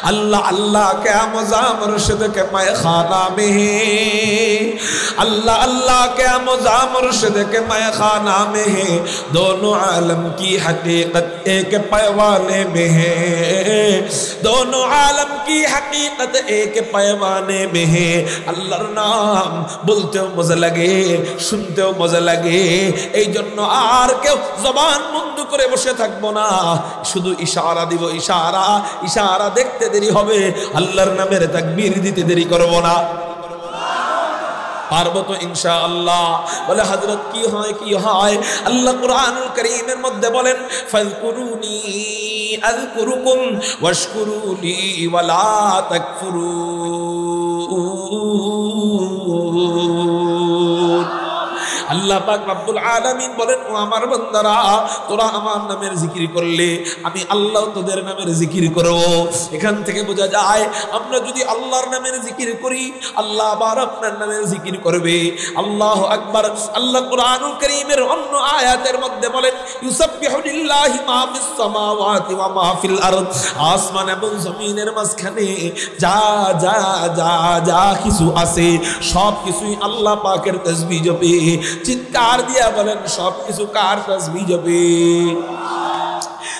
अल्लाह अल्लाह क्या मज़ा मुर्शिद के मैखाना में है, अल्लाह अल्लाह क्या मज़ा मुर्शिद के मैखाना में है, दोनों आलम की हकीकत एक पैमाने में है, दोनों आलम की हकीकत एक पैमाने में है। अल्लाहर नाम बोलते हो मजा लगे, শুনতে हो मजा লাগে, এই জন্য আর কেউ জবান বন্ধ করে বসে থাকবো না, শুধু ইশারা দিব, ইশারা ইশারা দেখতে দেরি হবে, আল্লাহর নামের তাকবীর দিতে দেরি করব না। পারবো তো ইনশাআল্লাহ। বলে হযরত কি হয় আল্লাহ কুরআনুল কারীমের মধ্যে বলেন ফাযকুরুনি আযকুরুকুম ওয়াশকুরুলি ওয়ালা তাকফুরুন। আল্লাহ পাক রব্বুল আলামিন বলেন ও আমার বান্দারা তোরা আমার নামের জিকির করলে আমি আল্লাহ তোদের নামের জিকির করব। এখান থেকে বোঝা যায় আমরা যদি আল্লাহর নামের জিকির করি আল্লাহ আবার আপনার নামের জিকির করবে। আল্লাহু আকবার। আল্লাহ কুরআনুল কারীমের অন্য আয়াতের মধ্যে বলেন ইউসাব্বিহু লিল্লাহি মা ফিস সামাওয়াতি ওয়া মা ফিল আরদ। আসমান এবং জমিনের মাঝখানে যা যা যা যা কিছু আছে সব কিছুই আল্লাহ পাকের তাসবিহ জপে। চিৎকার দিয়া বলেন সব কিছু কার তাসবিহ জপে?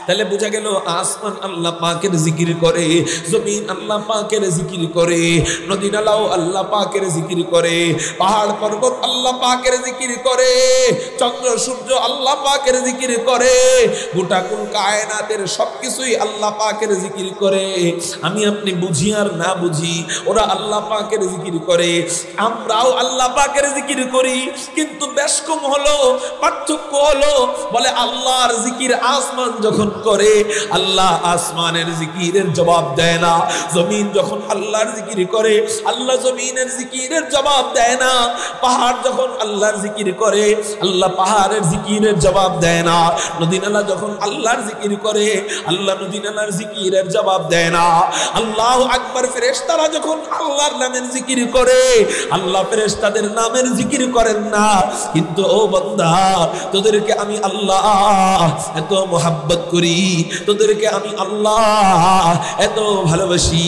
তাহলে বোঝা গেল আসমান আল্লাহ পাকের জিকির করে, জমিন আল্লাহ পাকের জিকির করে, নদী নালাও আল্লাহ পাকের জিকির করে, পাহাড় পর্বত আল্লাহ পাকের জিকির করে, চন্দ্র সূর্য আল্লাহ পাকের জিকির করে, গোটা কুল কায়নাতের সবকিছুই আল্লাহ পাকের জিকির করে। আমি আপনি বুঝি আর না বুঝি ওরা আল্লাহ পাকের জিকির করে, আমরাও আল্লাহ পাকের জিকির করি, কিন্তু বেশ কম হলো, পার্থক্য হলো বলে আল্লাহর জিকির আসমান যখন করে আল্লাহ আসমানের জিকিরের জবাব দেয় না, জমিন যখন আল্লাহর জিকির করে আল্লাহ জমিনের জিকিরের জবাব দেয় না, পাহাড় যখন আল্লাহর জিকির করে আল্লাহ পাহাড়ের জিকিরের জবাব দেয় না, নদী নালা যখন আল্লাহর জিকির করে আল্লাহ নদী নালার জিকিরের জবাব দেয় না। আল্লাহু আকবার। ফেরেশতারা যখন আল্লাহর নামের জিকির করে আল্লাহ ফেরেশতাদের নামের জিকির করেন না। কিন্তু ও বান্দা তোদেরকে আমি আল্লাহ এত মোহাব্বত করি, তোদেরকে আমি আল্লাহ এত ভালোবাসি,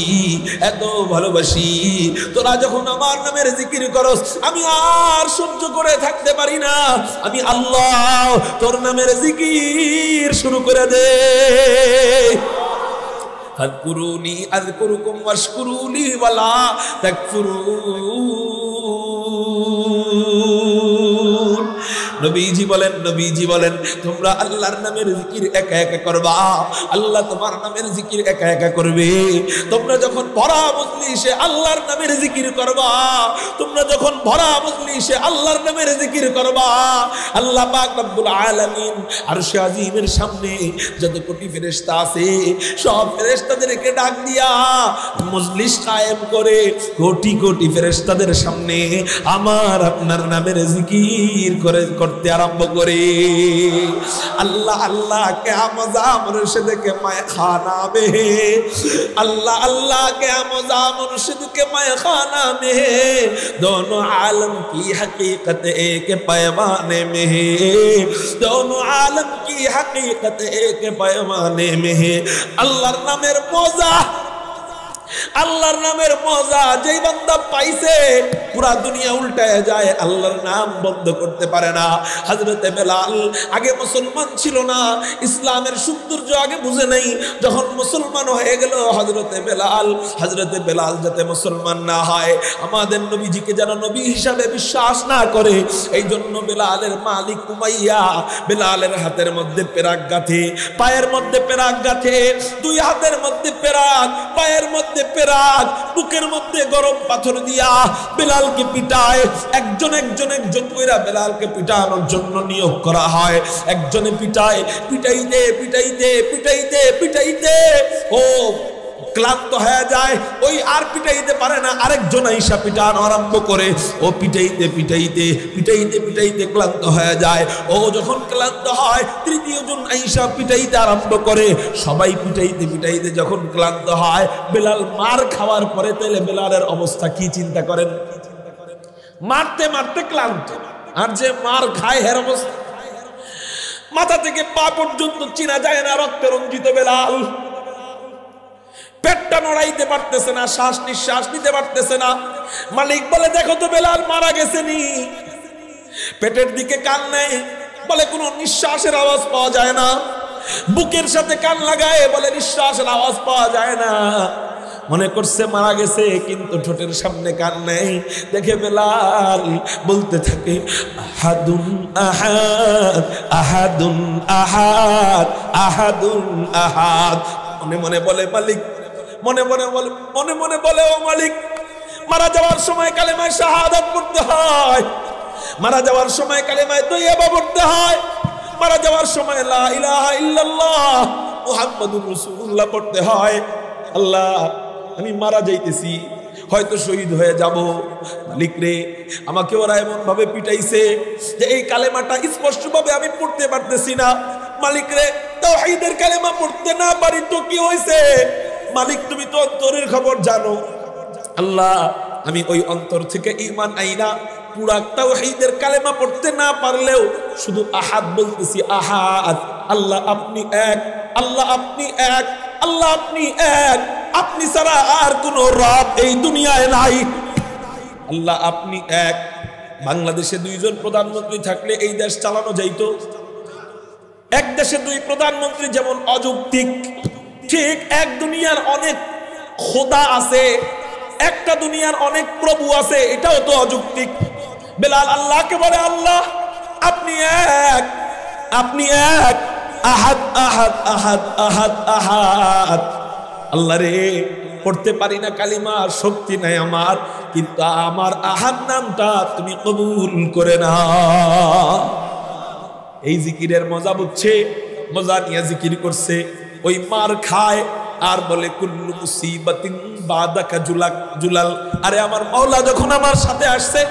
এত ভালোবাসি, তোরা যখন আমার নামের জিকির করস আমি আর সহ্য করে থাকতে পারি না, আমি আল্লাহ তোর নামের জিকির শুরু করে দে। ফাযকুরুনি আযকুরুকুম ওয়াশকুরুলি ওয়ালা তাকফুরুন। নবীজি বলেন তোমরা আল্লাহর নামের জিকির একা একা করবা, আল্লাহ তোমার নামের জিকির একা একা করবে। তোমরা যখন ভরা মজলিসে আল্লাহর নামের জিকির করবা, তোমরা যখন ভরা মজলিসে আল্লাহর নামের জিকির করবা, আল্লাহ পাক রব্বুল আলামিন আরশে আজিমের সামনে যত কোটি ফেরেশতা আছে সব ফেরেশতাদেরকে ডাক দিয়া মজলিস কায়েম করে কোটি কোটি ফেরেশতাদের সামনে আমার আপনার নামের জিকির করতে আরম্ভ করে। अल्लाह अल्लाह क्या मज़ा मुर्शिद के मैखाना में है, अल्लाह अल्लाह क्या मज़ा मुर्शिद के मैखाना में है, दोनों आलम की हकीकत एक पैमाने में है, दोनों आलम की हकीकत एक पैमाने में है। अल्लाह नामेर मौजा, আল্লাহর নামের মজা যেই বান্দা পাইছে পুরা দুনিয়া উল্টায় যায়, আল্লাহর নাম বন্ধ করতে পারে না। হযরতে বেলাল আগে মুসলমান ছিল না, ইসলামের সৌন্দর্য আগে বুঝে নাই, যখন মুসলমান হয়ে গেল হযরতে বেলাল যাতে মুসলমান না হয়, আমাদের নবীজিকে যেন নবী হিসাবে বিশ্বাস না করে, এই জন্য বেলালের মালিক উমাইয়া বেলালের হাতের মধ্যে পেরাক গাঁথে, পায়ের মধ্যে পেরাক গাঁথে, দুই হাতের মধ্যে পেরাক, পায়ের মধ্যে পেরাক, বুকের মধ্যে গরম পাথর দিয়া বেলালকে পিটায়। একজন কইরা বেলালকে পিটানোর জন্য নিয়োগ করা হয়। একজনে পিটায়, পিটাইতে পিটাইতে পিটাইতে পিটাইতে ও ক্লান্ত হয়ে যায়, ওই আর পিটাইতে পারে না, আরেকজন আইসা পিটানো আরম্ভ করে, ও পিটাইতে পিটাইতে পিটাইতে পিটাইতে ক্লান্ত হয়ে যায়। ও যখন ক্লান্ত হয় তৃতীয় জন আইসা পিটাইতে আরম্ভ করে, সবাই পিটাইতে পিটাইতে যখন ক্লান্ত হয়, বেলাল মার খাওয়ার পরে তাহলে বেলালের অবস্থা কি চিন্তা করেন? মারতে মারতে ক্লান্ত, আর যে মার খায় হের অবস্থা মাথা থেকে পা পর্যন্ত চিনা যায় না, রক্তে রঞ্জিত বেলাল। পেটটা নড়াইতে পারতেছে না, শ্বাস নিঃশ্বাস নিতে পারতেছে না। মালিক বলে দেখো তো বেলাল মারা গেছে নি? পেটের দিকে কান নেই, বলে কোনো নিঃশ্বাসের আওয়াজ পাওয়া যায় না। বুকের সাথে কান লাগায়, বলে নিঃশ্বাসের আওয়াজ পাওয়া যায় না। মনে করছে মারা গেছে, কিন্তু ঠোঁটের সামনে কান নেই। দেখে বেলাল বলতে থাকে আহাদুন আহাদ, আহাদুন আহাদ, আহাদুন আহাদ। মনে মনে বলে মালিক, মনে মনে বলে, মনে মনে বলে ও মালিক, মারা যাওয়ার সময় কালেমায়ে শাহাদাত পড়তে হয়, মারা যাওয়ার সময় কালেমায়ে তয়্যিবা পড়তে হয়, মারা যাওয়ার সময় লা ইলাহা ইল্লাল্লাহ মুহাম্মাদুর রাসূলুল্লাহ পড়তে হয়। আল্লাহ, আমি মারা যাইতেছি, হয়তো শহীদ হয়ে যাব। মালিক রে, আমাকে ওরা এমন ভাবে পিটাইছে যে এই কালেমাটা স্পষ্টভাবে আমি পড়তে পারতেছি না। মালিক রে, তাওহীদের কালেমা পড়তে না পারি তো কি হইছে? মালিক, তুমি তো অন্তরের খবর জানো। আল্লাহ, আমি ওই অন্তর থেকে ঈমান আইনা পুরা তাওহীদের কালেমা পড়তে না পারলেও শুধু আহাদ বলতেছি, আহাদ। আল্লাহ আপনি এক, আল্লাহ আপনি এক, আল্লাহ আপনি এক, আপনি ছাড়া আর কোন রব এই দুনিয়ায় নাই। আল্লাহ আপনি এক। বাংলাদেশে দুইজন প্রধানমন্ত্রী থাকলে এই দেশ চালানো যাইতো? এক দেশে দুই প্রধানমন্ত্রী যেমন অযৌক্তিক, ঠিক এক দুনিয়ার অনেক খোদা আছে, একটা দুনিয়ার অনেক প্রভু আছে, এটাও তো অযৌক্তিক। বেলাল আল্লাহকে বলে আল্লাহ আপনি এক, আপনি এক, আহাদ আহাদ আহাদ আহাদ আহাদ। আল্লাহ রে, পড়তে পারি না কালিমা, শক্তি নাই আমার, কিন্তু আমার আহাদ নামটা তুমি কবুল করে না। এই জিকিরের মজা বুঝছে, মজা নিয়ে জিকির করছে। ওই মার খায় আর বলে কুল্লু মুসিবাতিন বাদাকা জুলাল। আরে আমার মাওলা যখন আমার সাথে আসছে,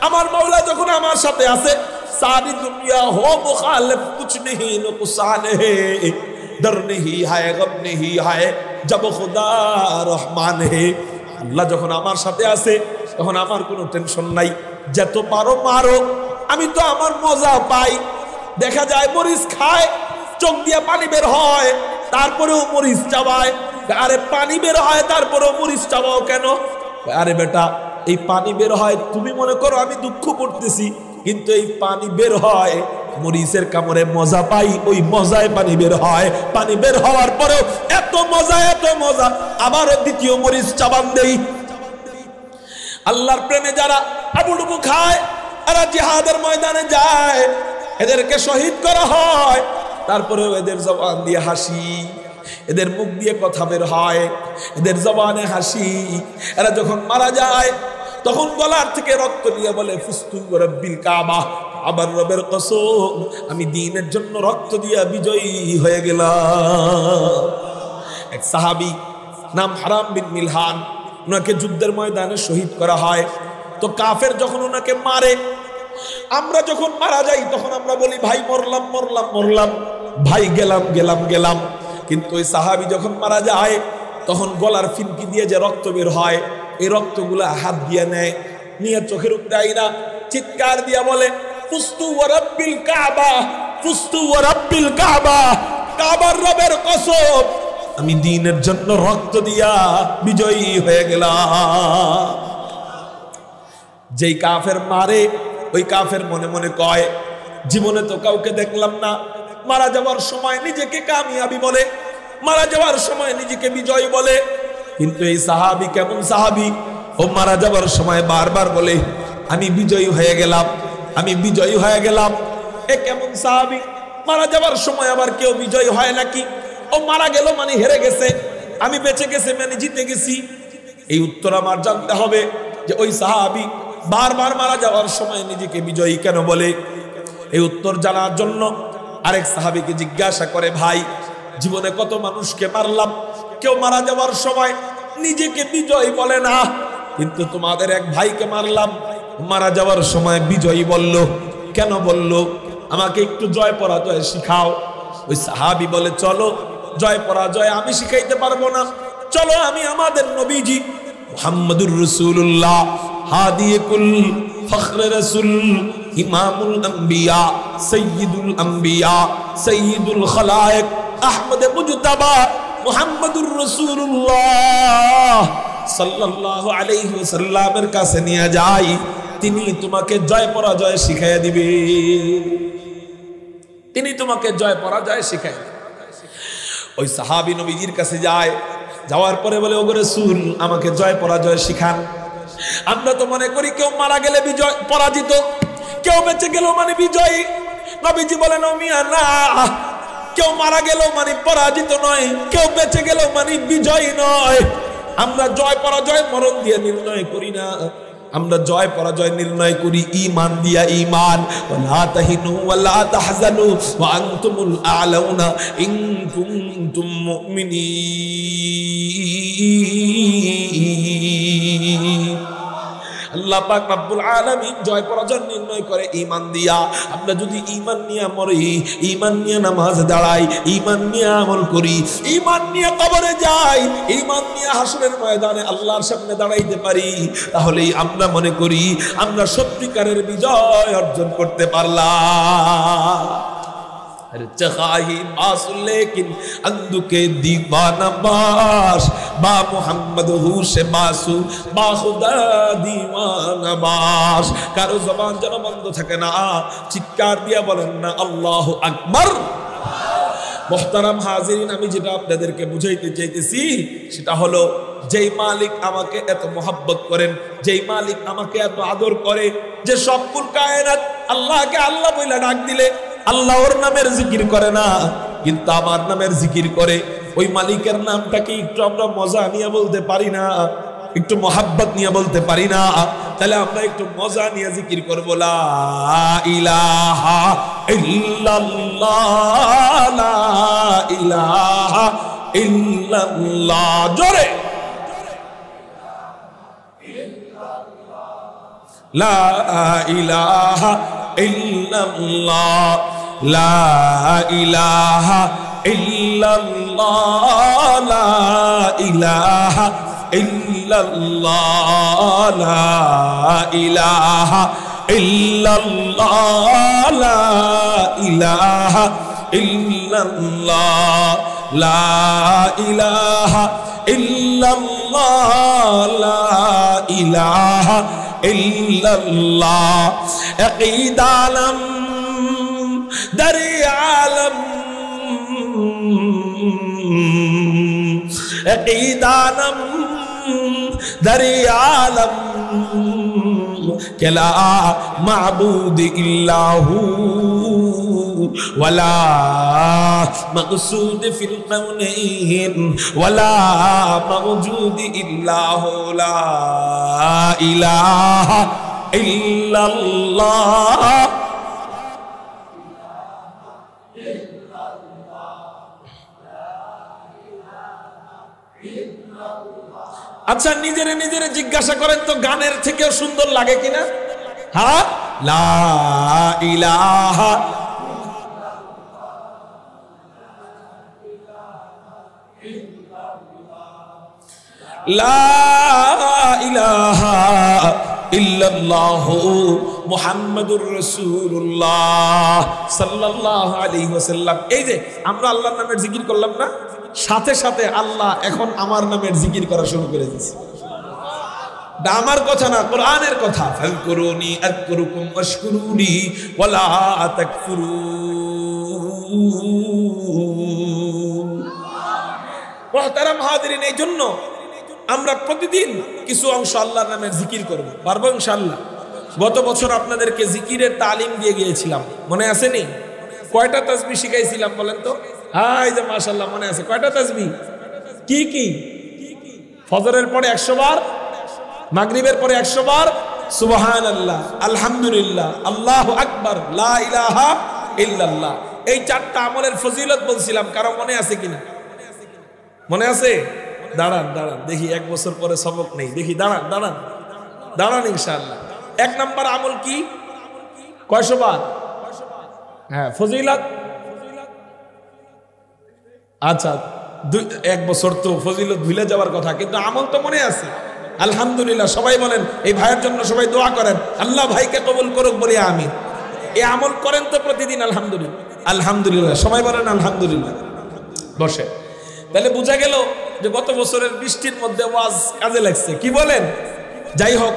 আমার মাওলা যখন আমার সাথে আছে, सारी दुनिया हो मुखालिफ कुछ नहीं नुकसान है, डर नहीं है गम नहीं है जब खुदा रहमान है। আল্লাহ যখন আমার সাথে আছে তখন আমার কোনো টেনশন নাই, যত পারো মারো, আমি তো আমার মজা পাই। দেখা যায় মরিচ খায়, চোখ দিয়ে পানি বের হয়, তারপরেও মরিচ চাবায়। আরে পানি বের হয় তারপরেও মরিচ চাবাও কেন? আরে বেটা, এই পানি বের হয়, তুমি মনে করো আমি দুঃখ করতেছি, কিন্তু এই পানি বের হয় মরিচের কামড়ে মজা পাই, ওই মজায় পানি বের হয়। পানি বের হওয়ার পরেও এত মজা, এত মজা, আবারও দ্বিতীয় মরিচ চাবান দেই। আল্লাহর প্রেমে যারা আবুডুবু খায়, এরা জিহাদের ময়দানে যায়, এদেরকে শহীদ করা হয়, তারপরেও এদের জবান দিয়ে হাসি, এদের মুখ দিয়ে কথা বের হয়, এদের জবানে হাসি। এরা যখন মারা যায় তখন গলার থেকে রক্ত দিয়ে বলে ফুস্তু রব্বিল কাবা, আবার রবের কসম আমি দ্বীনের জন্য রক্ত দিয়ে বিজয়ী হয়ে গেলাম। এক সাহাবী নাম হারাম বিন মিলহান, ওনাকে যুদ্ধের ময়দানে শহীদ করা হয়। তো কাফের যখন ওনাকে মারে, আমরা যখন মারা যাই তখন আমরা বলি ভাই মরলাম মরলাম মরলাম, ভাই গেলাম গেলাম গেলাম। কিন্তু ওই সাহাবী যখন মারা যায় তখন গলার ফিনকি দিয়ে যে রক্ত বের হয়, এই রক্তগুলা হাত দিয়ে নেয়, নিয়ে চোখের উপরে আইনা চিৎকার দিয়া বলে ফুস্তু ওয়া রাব্বিল কাবা, ফুস্তু ওয়া রাব্বিল কাবা, কাবার রবের কসম আমি দ্বীনের জন্য রক্ত দিয়া বিজয়ী হয়ে গেলাম। যেই কাফের মারে, ওই কাফের মনে মনে কয় জীবনে তো কাউকে দেখলাম না মারা যাওয়ার সময় নিজেকে কামিয়াবি বলে, মারা যাওয়ার সময় নিজেকে বিজয় বলে। কিন্তু এই সাহাবী কেমন সাহাবী, ও মারা যাওয়ার সময় বারবার বলে আমি বিজয়ী হয়ে গেলাম, আমি বিজয়ী হয়ে গেলাম। এ কেমন সাহাবী, মারা যাওয়ার সময় আবার কেউ বিজয়ী হয় নাকি? ও মারা গেল মানে হেরে গেছে, আমি বেঁচে গেছে মানে জিতে গেছি? এই উত্তর আমার জানতে হবে যে ওই সাহাবী বারবার মারা যাওয়ার সময় নিজেকে বিজয়ী কেন বলে। এই উত্তর জানার জন্য আরেক সাহাবীকে জিজ্ঞাসা করে, ভাই জীবনে কত মানুষকে মারলাম, কেউ মারা যাওয়ার সময় নিজেকে বিজয়ী বলে না, কিন্তু তোমাদের এক ভাইকে মারলাম, মারা যাওয়ার সময় বিজয়ী বলল, কেন বলল? আমাকে একটু জয় পরাজয় শিখাও। ওই সাহাবী বলে চলো, জয় পরাজয় আমি শিখাইতে পারবো না, চলো আমি আমাদের নবীজি মুহাম্মদুর রাসূলুল্লাহ হাদিয়ে কুল ফখরে রাসূল ইমামুল আম্বিয়া সাইয়্যিদুল আম্বিয়া সাইয়্যিদুল খালায়েক আহমদ মুজতাবা মুহাম্মাদুর রাসূলুল্লাহ সাল্লাল্লাহু আলাইহি ওয়াসাল্লামের কাছে নিয়ে যাই, তিনি তোমাকে জয় পরাজয় শিখাইয়া দিবে। তিনি তোমাকে জয় পরাজয় শিখায়। ওই সাহাবী নবীজির কাছে যায়, যাওয়ার পরে বলে, ওগো রাসূল আমাকে জয় পরাজয় শিখান। আমরা তো মনে করি কেউ মারা গেলে বিজয় পরাজিত, কেউ বেঁচে গেল মানে বিজয়ী। নবীজি বলেন, ও মিয়া না, কেউ মারা গেল মানে পরাজিত নয়, কেউ বেঁচে গেল মানে বিজয়ী নয়। আমরা জয় পরাজয় মরণ দিয়ে নির্ণয় করি না, আমরা জয় পরাজয় নির্ণয় করি ঈমান দিয়া। ঈমান, ওয়ালা তাহিনু ওয়ালা তাহজানু ওয়া আনতুমুল আ'লাউনা ইন কুনতুম মুমিনিন। আল্লাহ পাক রব্বুল আলামিন জয় পরাজয় নির্ণয় করে ঈমান দিয়া। আমরা যদি ঈমান নিয়ে মরি, ঈমান নিয়ে নামাজ দাঁড়াই, ঈমান নিয়ে আমল করি, ঈমান নিয়ে কবরে যাই, ঈমান নিয়ে হাসরের ময়দানে আল্লাহর সামনে দাঁড়াইতে পারি, তাহলেই আমরা মনে করি আমরা সত্যিকারের বিজয় অর্জন করতে পারলাম। लेकिन अंधु के दीवाना बाश बा मोहम्मद से बासु बा खुदा दीवाना बाश। कारो जबान যেন বন্ধ থাকে না, চিৎকার দিয়ে বলেন না আল্লাহু আকবার। মুহতারাম হাজিরিন, আমি যেটা আপনাদেরকে বুঝাইতে চাইতেছি সেটা হলো, যেই মালিক আমাকে এত মোহাব্বত করেন, যেই মালিক আমাকে এত আদর করে, যে সবকুল কায়নাত আল্লাহকে আল্লাহ বইলা ডাক দিলে আল্লাহ ওর নামের জিকির করে না, কিন্তু আমার নামের জিকির করে, ওই মালিকের নামটাকে একটু আমরা মজা নিয়ে বলতে পারি না, একটু মোহাব্বত নিয়ে বলতে পারি না? তাহলে আমরা একটু মজা নিয়ে জিকির করবো, লা ইলাহা ইল্লাল্লাহ, লা ইলাহা ইল্লাল্লাহ। জোরে লা ইলাহা ইল্লাল্লাহ, লা ইলাহা ইল্লাল্লাহ, লা ইলাহা ইল্লাল্লাহ, লা ইলাহা ইল্লাল্লাহ, লা ইলাহা ইল্লাল্লাহ, লা ইলাহা ইল্লাল্লাহ, লা ইলাহা ইল্লাল্লাহ। আকিদ আলম দরি আলম, আকিদ আলম দরি আলম, কেলা মাবুদ ইল্লাহু ওয়ালা মাকসুদ ফিল কাউনাইন ওয়ালা মাওজুদ ইল্লাহু, লা ইলাহা ইল্লাল্লাহ। আচ্ছা, নিজেরে নিজেরে জিজ্ঞাসা করেন তো, গানের থেকেও সুন্দর লাগে কিনা? হ্যাঁ, লা ইলাহা, লা ইলাহা ইল্লাল্লাহু মুহাম্মাদুর রাসূলুল্লাহ সাল্লাল্লাহু আলাইহি ওয়াসাল্লাম। এই যে আমরা আল্লাহর নামের জিকির করলাম না, সাথে সাথে আল্লাহ এখন আমার নামের জিকির করা শুরু করে দিয়েছে। আমার কথা না, কোরআনের কথা। ফাযকুরুনি আযকুরুকুম ওয়াশকুরুনি ওয়ালা তাকফুরুন। মুহতারাম হাজিরিন, এই জন্য আমরা প্রতিদিন কিছু অংশ আল্লাহর নামের জিকির করব, পারবো ইনশাআল্লাহ। গত বছর আপনাদেরকে জিকিরের তালিম দিয়ে গিয়েছিলাম, মনে আছে নি? কয়টা তাসবিহ শিখাইছিলাম বলেন তো? হ্যাঁ, এই যে মাশাআল্লাহ মনে আছে। কয়টা তাসবিহ? কি কি? ফজরের পরে 100 বার, মাগরিবের পরে 100 বার সুবহানাল্লাহ, আলহামদুলিল্লাহ, আল্লাহু আকবার, লা ইলাহা ইল্লাল্লাহ। এই চারটা আমলের ফজিলত বলছিলাম, কারো মনে আছে কিনা? মনে আছে? দাঁড়ান দাঁড়ান দেখি, 1 বছর পরে সবক নেই, দেখি দাঁড়ান দাঁড়ান দাঁড়ান ইনশাআল্লাহ। 1 নাম্বার আমল কি? কয়শো বার? হ্যাঁ, ফজিলত। আচ্ছা, 1 বছর তো ফজিলত ভুলে যাওয়ার কথা, কিন্তু আমল তো মনে আছে। আলহামদুলিল্লাহ, সবাই বলেন। এই ভাইয়ের জন্য সবাই দোয়া করেন, আল্লাহ ভাইকে কবুল করুক বলি আমিন। এই আমল করেন তো প্রতিদিন? আলহামদুলিল্লাহ, আলহামদুলিল্লাহ, সবাই বলেন আলহামদুলিল্লাহ। বসে তাহলে বোঝা গেল যে গত বছরের বৃষ্টির মধ্যে ওয়াজ কাজে লাগছে। কি বলেন? যাই হোক,